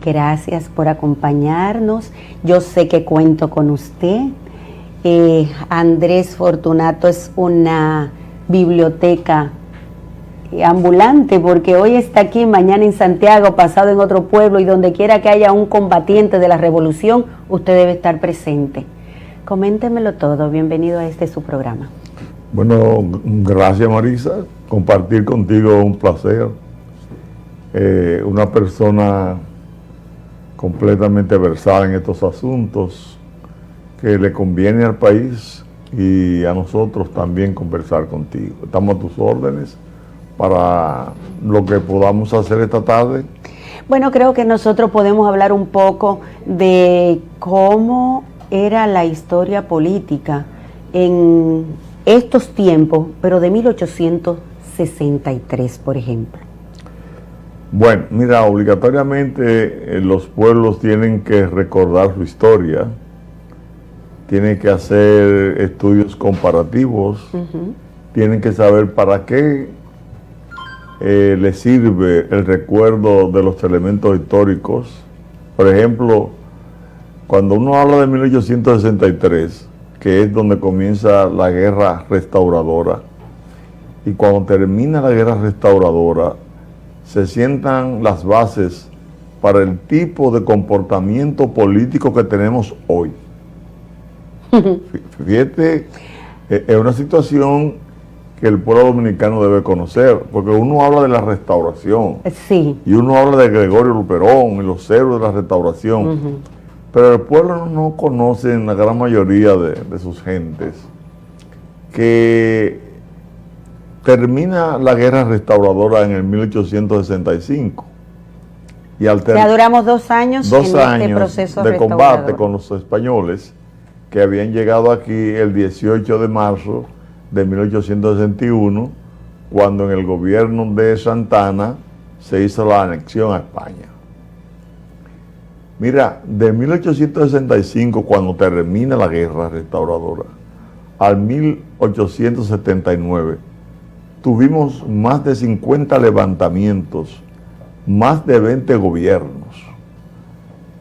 Gracias por acompañarnos. Yo sé que cuento con usted. Andrés Fortunato es una biblioteca ambulante, porque hoy está aquí, mañana en Santiago, pasado en otro pueblo, y donde quiera que haya un combatiente de la revolución, usted debe estar presente. Coméntemelo todo. Bienvenido a su programa. Bueno, gracias, Marisa. Compartir contigo un placer. Una persona completamente versada en estos asuntos que le conviene al país y a nosotros también conversar contigo. Estamos a tus órdenes para lo que podamos hacer esta tarde. Bueno, creo que nosotros podemos hablar un poco de cómo era la historia política en estos tiempos, pero de 1863, por ejemplo. Bueno, mira, obligatoriamente los pueblos tienen que recordar su historia, tienen que hacer estudios comparativos, tienen que saber para qué les sirve el recuerdo de los elementos históricos. Por ejemplo, cuando uno habla de 1863, que es donde comienza la guerra restauradora, y cuando termina la guerra restauradora, se sientan las bases para el tipo de comportamiento político que tenemos hoy. Fíjate, es una situación que el pueblo dominicano debe conocer, porque uno habla de la restauración, sí, y uno habla de Gregorio Luperón y los héroes de la restauración, pero el pueblo no conoce, en la gran mayoría de sus gentes, que termina la guerra restauradora en el 1865. Y ya duramos 2 años en este proceso de combate con los españoles que habían llegado aquí el 18 de marzo de 1861, cuando en el gobierno de Santana se hizo la anexión a España. Mira, de 1865, cuando termina la guerra restauradora, al 1879, tuvimos más de 50 levantamientos, más de 20 gobiernos.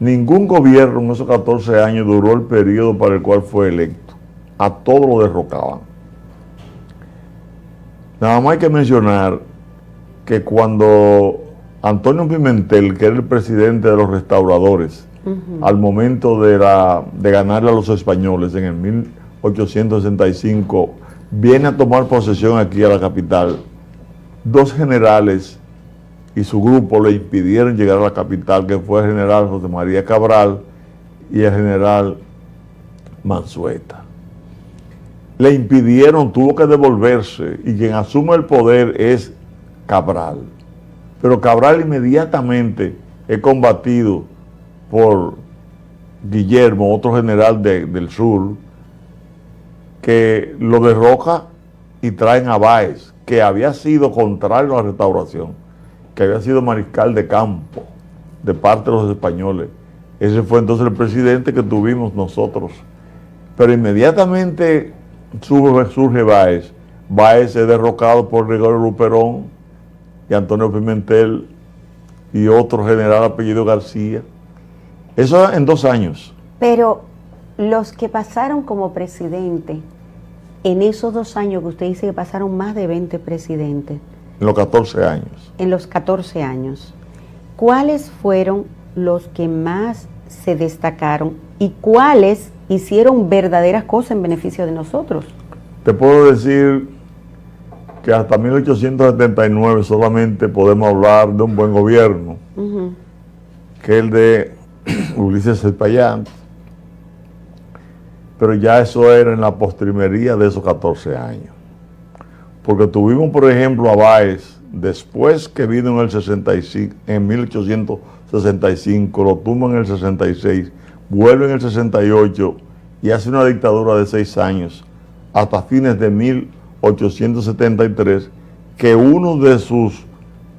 Ningún gobierno en esos 14 años duró el periodo para el cual fue electo. A todos lo derrocaban. Nada más hay que mencionar que cuando Antonio Pimentel, que era el presidente de los restauradores, al momento de ganarle a los españoles en el 1865, viene a tomar posesión aquí a la capital, 2 generales y su grupo le impidieron llegar a la capital, que fue el general José María Cabral y el general Manzueta. Le impidieron, tuvo que devolverse, y quien asume el poder es Cabral. Pero Cabral inmediatamente es combatido por Guillermo, otro general del sur, que lo derroca y traen a Báez, que había sido contrario a la restauración, que había sido mariscal de campo de parte de los españoles. Ese fue entonces el presidente que tuvimos nosotros. Pero inmediatamente surge Báez. Báez es derrocado por Gregorio Luperón y Antonio Pimentel y otro general apellido García. Eso en 2 años. Pero los que pasaron como presidente, en esos 2 años que usted dice que pasaron más de 20 presidentes. En los 14 años. En los 14 años. ¿Cuáles fueron los que más se destacaron y cuáles hicieron verdaderas cosas en beneficio de nosotros? Te puedo decir que hasta 1879 solamente podemos hablar de un buen gobierno, que es el de Ulises Cepallán, pero ya eso era en la postrimería de esos 14 años. Porque tuvimos, por ejemplo, a Báez, después que vino en el 65, en 1865, lo tumba en el 66, vuelve en el 68 y hace una dictadura de 6 años, hasta fines de 1873, que uno de sus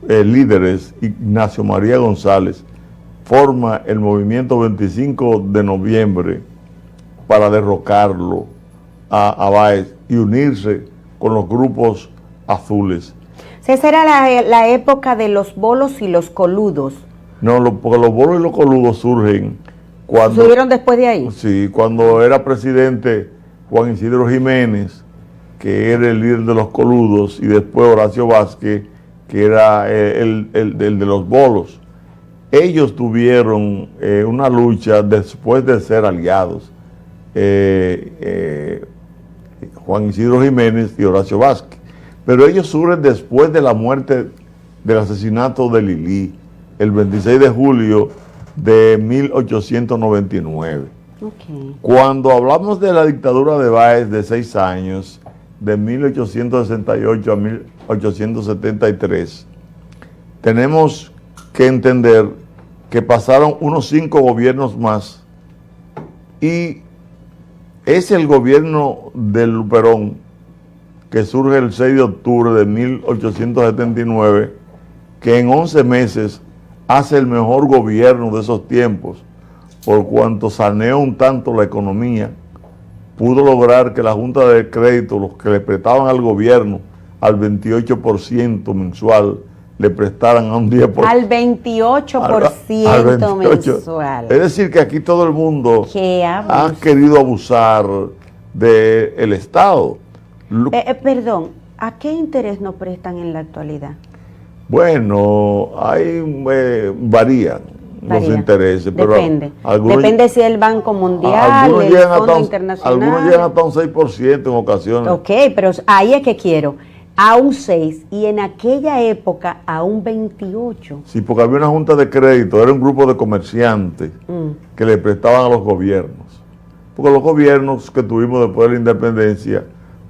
líderes, Ignacio María González, forma el movimiento 25 de noviembre para derrocarlo a Báez y unirse con los grupos azules. Esa era la época de los bolos y los coludos. No, porque los bolos y los coludos surgen cuando... ¿Subieron después de ahí? Sí, cuando era presidente Juan Isidro Jiménez, que era el líder de los coludos, y después Horacio Vázquez, que era el de los bolos. Ellos tuvieron una lucha después de ser aliados, Juan Isidro Jiménez y Horacio Vázquez. Pero ellos surgen después de la muerte, del asesinato de Lili, el 26 de julio de 1899. Okay. Cuando hablamos de la dictadura de Báez de 6 años, de 1868 a 1873, tenemos que entender que pasaron unos 5 gobiernos más y es el gobierno de Luperón, que surge el 6 de octubre de 1879, que en 11 meses hace el mejor gobierno de esos tiempos, por cuanto saneó un tanto la economía, pudo lograr que la Junta de Crédito, los que le prestaban al gobierno al 28% mensual, le prestaran a un 10%. Al 28% al 28%. mensual. Es decir, que aquí todo el mundo ha querido abusar del Estado. Perdón, ¿a qué interés nos prestan en la actualidad? Bueno, varían los intereses, pero depende. Depende si es el Banco Mundial, el Fondo Internacional. Algunos llegan hasta un 6% en ocasiones. Ok, pero ahí es que quiero. A un 6 y en aquella época a un 28. Sí, porque había una junta de crédito, era un grupo de comerciantes que le prestaban a los gobiernos. Porque los gobiernos que tuvimos después de la independencia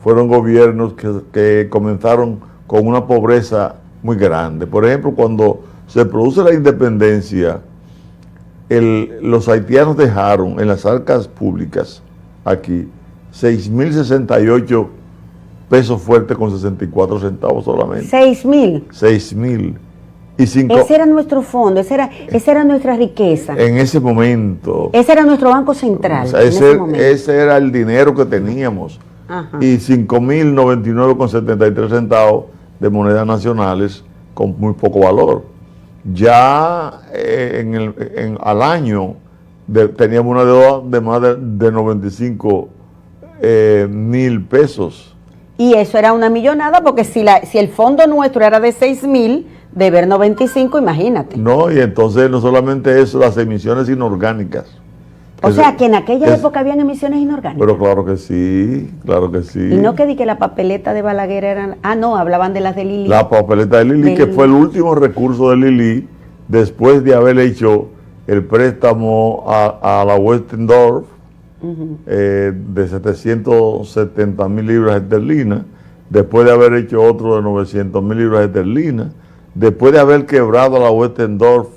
fueron gobiernos que comenzaron con una pobreza muy grande. Por ejemplo, cuando se produce la independencia, los haitianos dejaron en las arcas públicas aquí 6.068 pesos fuertes con 64 centavos solamente. 6.000. 6.000. Ese era nuestro fondo, esa era nuestra riqueza. En ese momento. Ese era nuestro banco central. O sea, ese era el dinero que teníamos. Ajá. Y 5.099,73 centavos de monedas nacionales con muy poco valor. Ya al año teníamos una deuda de más de 95,000 pesos. Y eso era una millonada, porque si el fondo nuestro era de 6.000, deber 95, imagínate. No, y entonces no solamente eso, las emisiones inorgánicas. O sea, que en aquella época habían emisiones inorgánicas. Pero claro que sí, claro que sí. Y no que di que la papeleta de Balaguer eran... Ah, no, hablaban de las de Lili. La papeleta de Lili, que fue el último recurso de Lili, después de haber hecho el préstamo a la Westendorf, de 770,000 libras esterlinas, después de haber hecho otro de 900,000 libras esterlinas, después de haber quebrado a la Westendorf.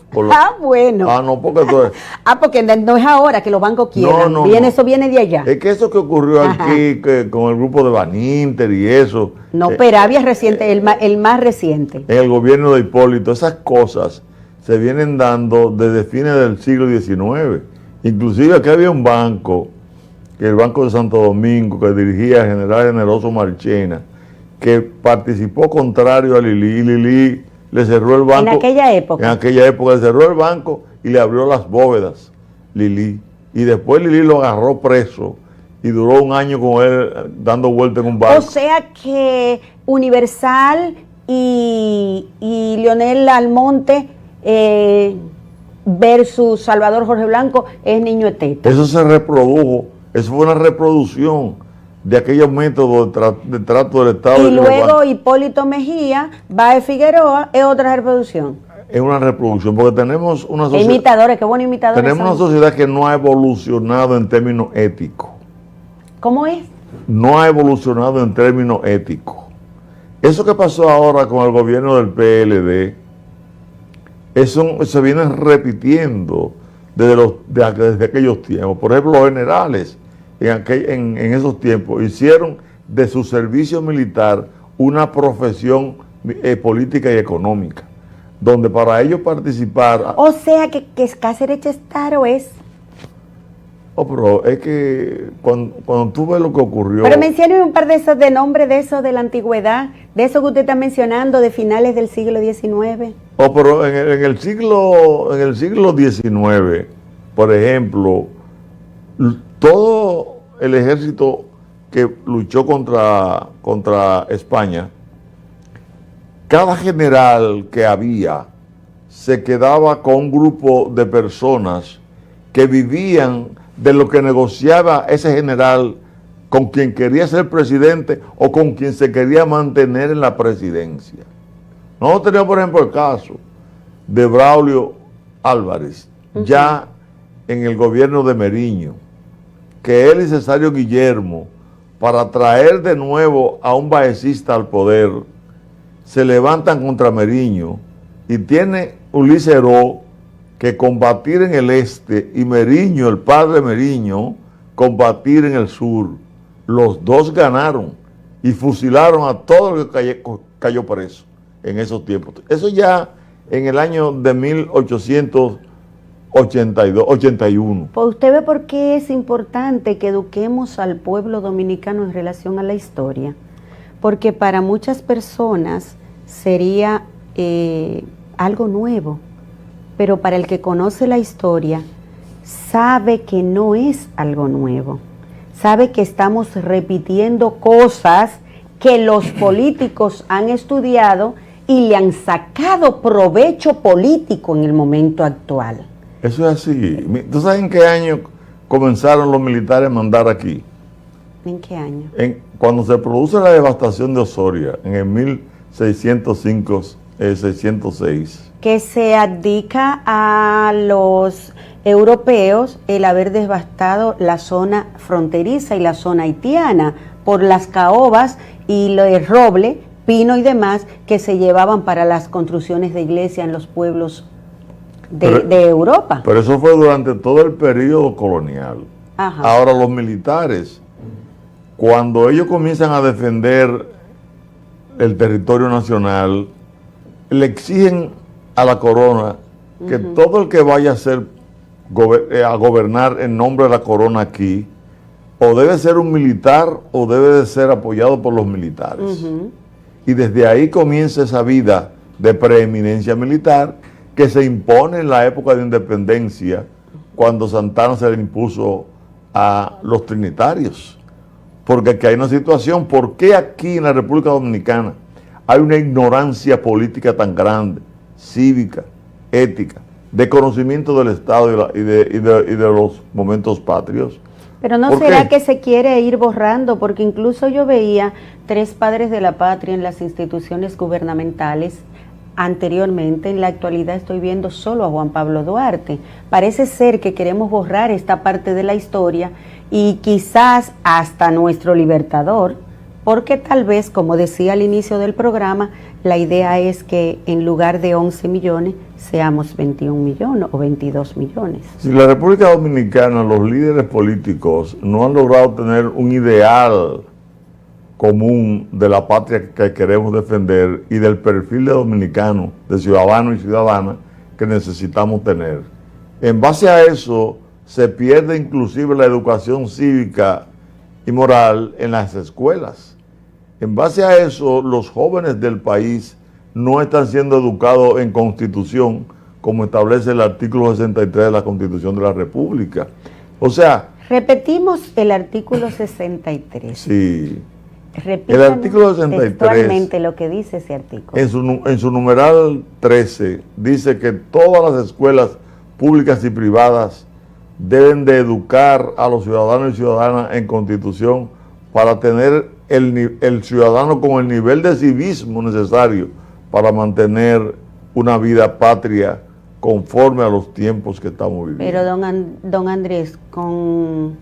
Bueno. No, porque entonces, porque no es ahora que los bancos quiebran. Eso viene de allá. Es que eso que ocurrió aquí con el grupo de Baninter y eso. No, Peravia es reciente, el más reciente. En el gobierno de Hipólito, esas cosas se vienen dando desde fines del siglo XIX. Inclusive aquí había un banco, que el Banco de Santo Domingo, que dirigía el general Generoso Marchena, que participó contrario a Lili, y Lili le cerró el banco. En aquella época. En aquella época le cerró el banco y le abrió las bóvedas, Lili. Y después Lili lo agarró preso y duró un año con él dando vueltas en un barco. O sea que Universal y Leonel Almonte versus Salvador Jorge Blanco es niño eteta. Eso se reprodujo, eso fue una reproducción de aquellos métodos de trato del Estado. Y luego Hipólito Mejía, Báez Figueroa, es otra reproducción. Es una reproducción, porque tenemos una sociedad... Imitadores, qué buenos imitadores. Tenemos una sociedad que no ha evolucionado en términos éticos. ¿Cómo es? No ha evolucionado en términos éticos. Eso que pasó ahora con el gobierno del PLD, eso se viene repitiendo desde aquellos tiempos. Por ejemplo, los generales en esos tiempos hicieron de su servicio militar una profesión política y económica, donde para ellos participar... O sea que Cáceres Chestaro es... Oh, pero es que cuando tú ves lo que ocurrió... Pero mencióneme un par de esos de nombre de esos de la antigüedad, de eso que usted está mencionando, de finales del siglo XIX. Oh, pero en el siglo XIX, por ejemplo, todo el ejército que luchó contra España, cada general que había se quedaba con un grupo de personas que vivían de lo que negociaba ese general con quien quería ser presidente o con quien se quería mantener en la presidencia. Nosotros teníamos, por ejemplo, el caso de Braulio Álvarez, ya en el gobierno de Meriño, que él y Cesario Guillermo, para traer de nuevo a un baecista al poder, se levantan contra Meriño y tiene Ulises Heró que combatir en el este y Meriño, el padre Meriño, combatir en el sur. Los dos ganaron y fusilaron a todo el que cayó preso en esos tiempos. Eso ya en el año de 1881. Pues usted ve por qué es importante que eduquemos al pueblo dominicano en relación a la historia. Porque para muchas personas sería algo nuevo, pero para el que conoce la historia sabe que no es algo nuevo, sabe que estamos repitiendo cosas que los políticos han estudiado y le han sacado provecho político en el momento actual. Eso es así. ¿Tú sabes en qué año comenzaron los militares a mandar aquí? ¿En qué año? Cuando se produce la devastación de Osoria, en el 1606. Que se adjudica a los europeos el haber devastado la zona fronteriza y la zona haitiana por las caobas y el roble, pino y demás que se llevaban para las construcciones de iglesia en los pueblos de Europa. Pero eso fue durante todo el periodo colonial. Ajá. Ahora los militares, cuando ellos comienzan a defender el territorio nacional, le exigen a la corona que todo el que vaya a gobernar en nombre de la corona aquí, o debe ser un militar o debe de ser apoyado por los militares. Y desde ahí comienza esa vida de preeminencia militar que se impone en la época de independencia, cuando Santana se le impuso a los trinitarios. Porque aquí hay una situación, ¿por qué aquí en la República Dominicana hay una ignorancia política tan grande, cívica, ética, de conocimiento del Estado y de los momentos patrios? Pero ¿no será que se quiere ir borrando? Porque incluso yo veía 3 padres de la patria en las instituciones gubernamentales anteriormente. En la actualidad estoy viendo solo a Juan Pablo Duarte. Parece ser que queremos borrar esta parte de la historia y quizás hasta nuestro libertador, porque tal vez, como decía al inicio del programa, la idea es que en lugar de 11 millones seamos 21 millones o 22 millones. Si la República Dominicana, los líderes políticos no han logrado tener un ideal común de la patria que queremos defender y del perfil de dominicano, de ciudadano y ciudadana que necesitamos tener. En base a eso se pierde inclusive la educación cívica y moral en las escuelas. En base a eso, los jóvenes del país no están siendo educados en Constitución, como establece el artículo 63 de la Constitución de la República. O sea... Repetimos el artículo 63. Sí. Repítanos el artículo 63, textualmente lo que dice ese artículo. En su numeral 13, dice que todas las escuelas públicas y privadas deben de educar a los ciudadanos y ciudadanas en Constitución para tener el ciudadano con el nivel de civismo necesario para mantener una vida patria conforme a los tiempos que estamos viviendo. Pero don Andrés, con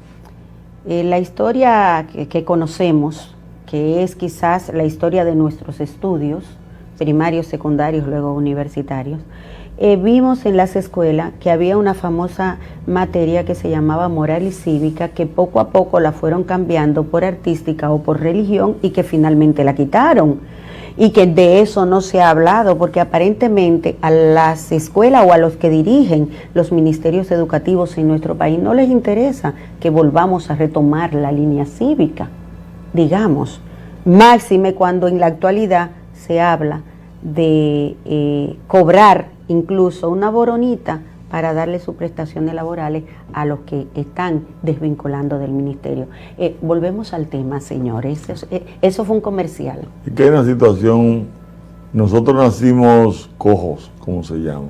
la historia que conocemos, que es quizás la historia de nuestros estudios, primarios, secundarios, luego universitarios, vimos en las escuelas que había una famosa materia que se llamaba moral y cívica, que poco a poco la fueron cambiando por artística o por religión y que finalmente la quitaron. y que de eso no se ha hablado, porque aparentemente a las escuelas o a los que dirigen los ministerios educativos en nuestro país no les interesa que volvamos a retomar la línea cívica, digamos, máxime cuando en la actualidad se habla de cobrar incluso una boronita para darle sus prestaciones laborales a los que están desvinculando del ministerio. Volvemos al tema, señores. Eso fue un comercial. Y que hay una situación, nosotros nacimos cojos, ¿cómo se llama?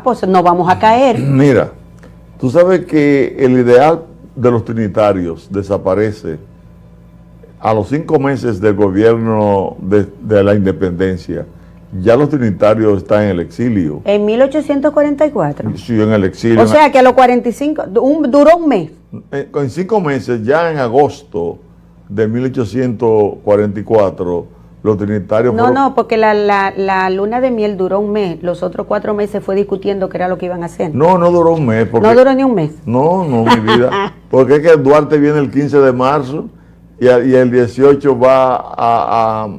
Pues no vamos a caer. Mira, tú sabes que el ideal de los trinitarios desaparece a los 5 meses del gobierno de la independencia. Ya los trinitarios están en el exilio. En 1844. Sí, en el exilio. O sea que a los 45, duró un mes. En 5 meses, ya en agosto de 1844, los trinitarios No, porque la luna de miel duró un mes. Los otros 4 meses fue discutiendo qué era lo que iban a hacer. No duró un mes. No duró ni un mes. No, mi vida. Porque es que Duarte viene el 15 de marzo y el 18 va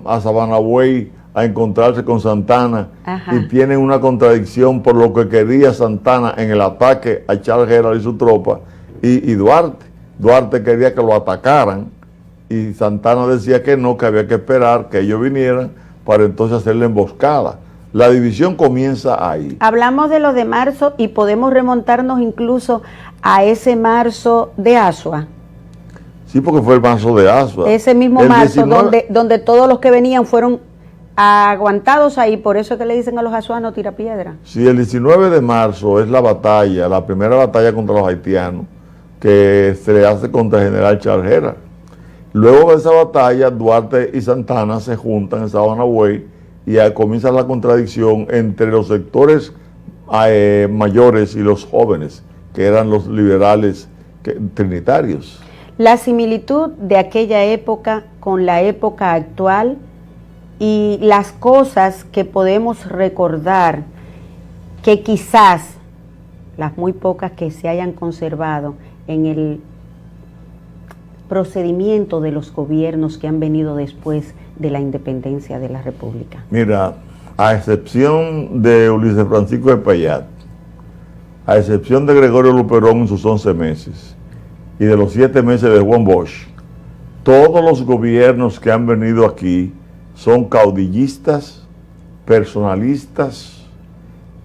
a Sabanagüey a encontrarse con Santana. Ajá. Y tienen una contradicción por lo que quería Santana en el ataque a Charles Gerald y su tropa y Duarte. Duarte quería que lo atacaran y Santana decía que no, que había que esperar que ellos vinieran para entonces hacer la emboscada. La división comienza ahí. Hablamos de lo de marzo y podemos remontarnos incluso a ese marzo de Asua. Sí, porque fue el marzo de Asua. Ese mismo marzo 19... donde todos los que venían fueron aguantados ahí, por eso es que le dicen a los asuanos tira piedra. Sí, el 19 de marzo es la batalla, la primera batalla contra los haitianos que se le hace contra el general Charles Gerald. Luego de esa batalla, Duarte y Santana se juntan en Sabanagüey y comienza la contradicción entre los sectores mayores y los jóvenes, que eran los liberales trinitarios. La similitud de aquella época con la época actual y las cosas que podemos recordar, que quizás las muy pocas que se hayan conservado en el procedimiento de los gobiernos que han venido después de la independencia de la República. Mira, a excepción de Ulises Francisco de Payat, a excepción de Gregorio Luperón en sus 11 meses y de los 7 meses de Juan Bosch, todos los gobiernos que han venido aquí son caudillistas, personalistas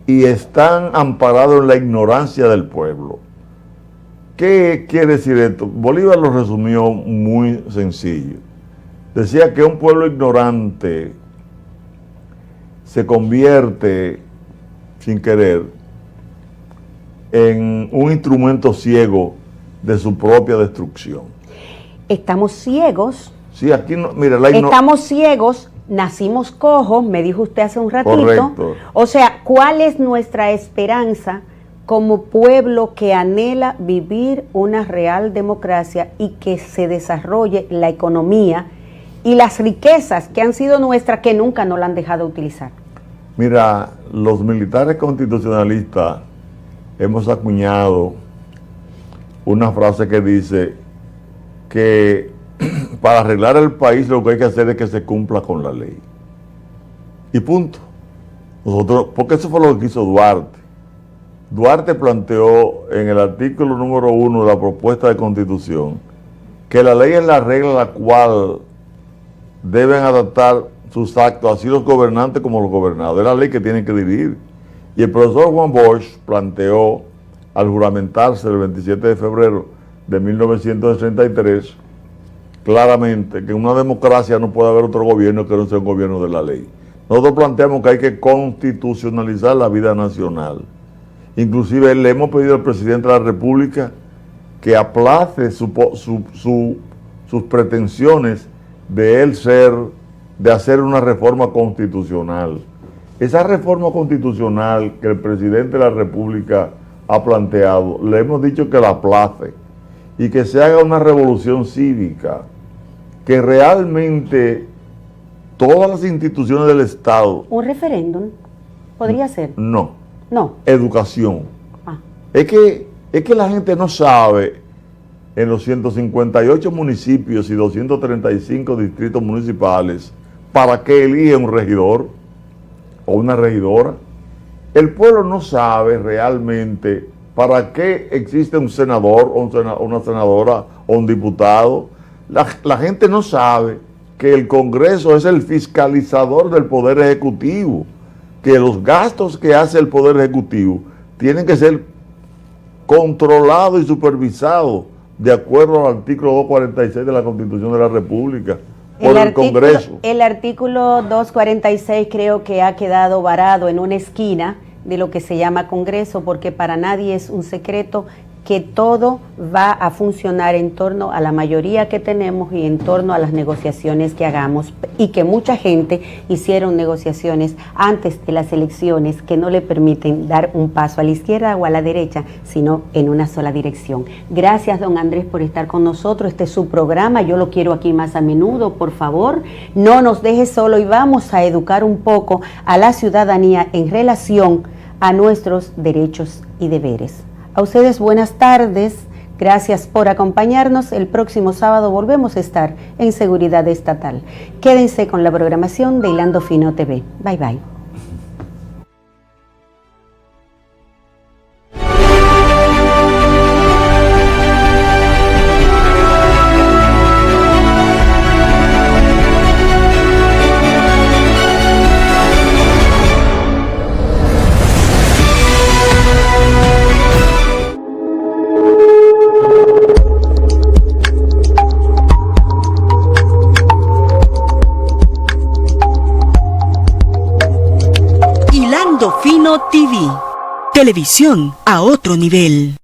y están amparados en la ignorancia del pueblo. ¿Qué quiere decir esto? Bolívar lo resumió muy sencillo. Decía que un pueblo ignorante se convierte, sin querer, en un instrumento ciego de su propia destrucción. Estamos ciegos. Sí, aquí no, mira, estamos ciegos, nacimos cojos, me dijo usted hace un ratito. Correcto. O sea, ¿cuál es nuestra esperanza como pueblo que anhela vivir una real democracia y que se desarrolle la economía y las riquezas que han sido nuestras que nunca nos la han dejado utilizar? Mira, los militares constitucionalistas hemos acuñado una frase que dice que para arreglar el país lo que hay que hacer es que se cumpla con la ley. Y punto. Nosotros, porque eso fue lo que hizo Duarte. Duarte planteó en el artículo número 1 de la propuesta de constitución que la ley es la regla a la cual deben adaptar sus actos, así los gobernantes como los gobernados. Es la ley que tienen que dirigir. Y el profesor Juan Bosch planteó, al juramentarse el 27 de febrero de 1933, claramente que en una democracia no puede haber otro gobierno que no sea un gobierno de la ley. Nosotros planteamos que hay que constitucionalizar la vida nacional. Inclusive le hemos pedido al presidente de la República que aplace sus pretensiones de hacer una reforma constitucional. Esa reforma constitucional que el presidente de la República ha planteado, le hemos dicho que la aplace y que se haga una revolución cívica, que realmente todas las instituciones del Estado... ¿Un referéndum podría ser? No. No. Educación. Es que la gente no sabe, en los 158 municipios y 235 distritos municipales, para qué elige un regidor o una regidora. El pueblo no sabe realmente para qué existe un senador o una senadora o un diputado. La gente no sabe que el Congreso es el fiscalizador del Poder Ejecutivo, que los gastos que hace el Poder Ejecutivo tienen que ser controlados y supervisados de acuerdo al artículo 246 de la Constitución de la República por el Congreso. El artículo 246 creo que ha quedado varado en una esquina de lo que se llama Congreso, porque para nadie es un secreto que todo va a funcionar en torno a la mayoría que tenemos y en torno a las negociaciones que hagamos, y que mucha gente hicieron negociaciones antes de las elecciones que no le permiten dar un paso a la izquierda o a la derecha, sino en una sola dirección. Gracias, don Andrés, por estar con nosotros. Este es su programa, yo lo quiero aquí más a menudo. Por favor, no nos deje solo y vamos a educar un poco a la ciudadanía en relación a nuestros derechos y deberes. A ustedes buenas tardes, gracias por acompañarnos. El próximo sábado volvemos a estar en Seguridad Estatal. Quédense con la programación de Hilando Fino TV. Bye bye. Fino TV, televisión a otro nivel.